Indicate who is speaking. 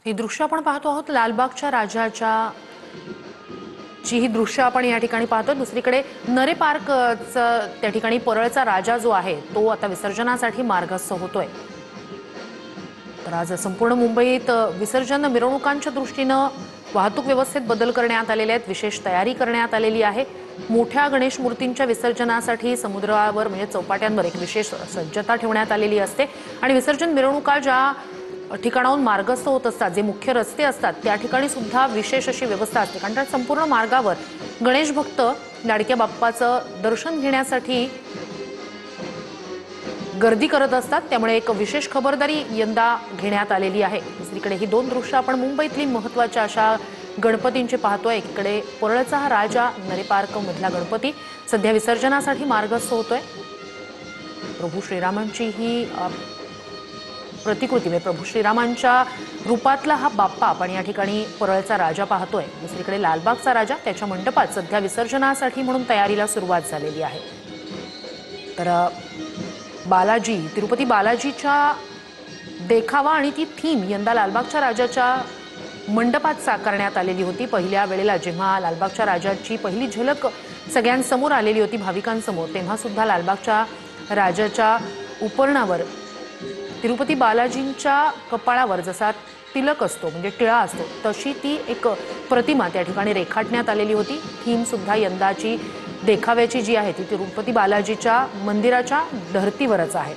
Speaker 1: ही दृश्य आपण पाहतो आहोत लालबागच्या राजाच्या ही दृश्य आपण या ठिकाणी पाहतो। दुसरीकडे नरे पार्कचा त्या ठिकाणी परळचा राजा जो आहे तो आता विसर्जनासाठी मार्गस्थ होतोय। तर आज संपूर्ण मुंबईत विसर्जन मिरवणुकांच्या दृष्टीने वाहतूक व्यवस्थेत बदल करण्यात आलेले आहेत। विशेष तयारी करण्यात आलेली आहे। मोठ्या गणेश मूर्तींच्या विसर्जनासाठी समुद्रावर म्हणजे चौपाट्यांवर एक विशेष सज्जता ठेवण्यात आलेली असते आणि विसर्जन मिरवणुका ज्या ठिकाणाहून मार्गस्थ होत असतात, जे मुख्य रस्ते असतात त्या ठिकाणी सुद्धा विशेष अशी व्यवस्था असते। कारण संपूर्ण मार्गावर गणेश भक्त लाडक्या बाप्पाचं दर्शन घेण्यासाठी गर्दी करत असतात, त्यामुळे एक विशेष खबरदारी यंदा घेण्यात आलेली आहे। दुसरीकडे ही दोन दृश्य आपण मुंबईतली महत्त्वाच्या अशा गणपतींचे पाहतोय। एकीकडे परळचा हा राजा नरे पार्क मधला गणपती सध्या विसर्जनासाठी मार्गस्थ होतोय। प्रभू श्रीरामांची ही प्रतिकृती म्हणजे प्रभू श्रीरामांच्या रूपातला हा बाप्पा आपण या ठिकाणी परळचा राजा पाहतोय। दुसरीकडे लालबागचा राजा त्याच्या मंडपात सध्या विसर्जनासाठी म्हणून तयारीला सुरुवात झालेली आहे। तर बालाजी तिरुपती बालाजीच्या देखावा आणि ती थीम यंदा लालबागच्या राजाच्या मंडपात साकारण्यात आलेली होती। पहिल्या वेळेला जेव्हा लालबागच्या राजाची पहिली झलक सगळ्यांसमोर आलेली होती भाविकांसमोर, तेव्हा सुद्धा लालबागच्या राजाच्या उपरणावर तिरुपती बालाजींच्या कपाळावर जसा तिलक असतो म्हणजे टिळा असतो तशी ती एक प्रतिमा त्या ठिकाणी रेखाटण्यात आलेली होती। थीम सुद्धा यंदाची देखाव्याची जी आहे ती तिरुपती बालाजीच्या मंदिराच्या धर्तीवरच आहे।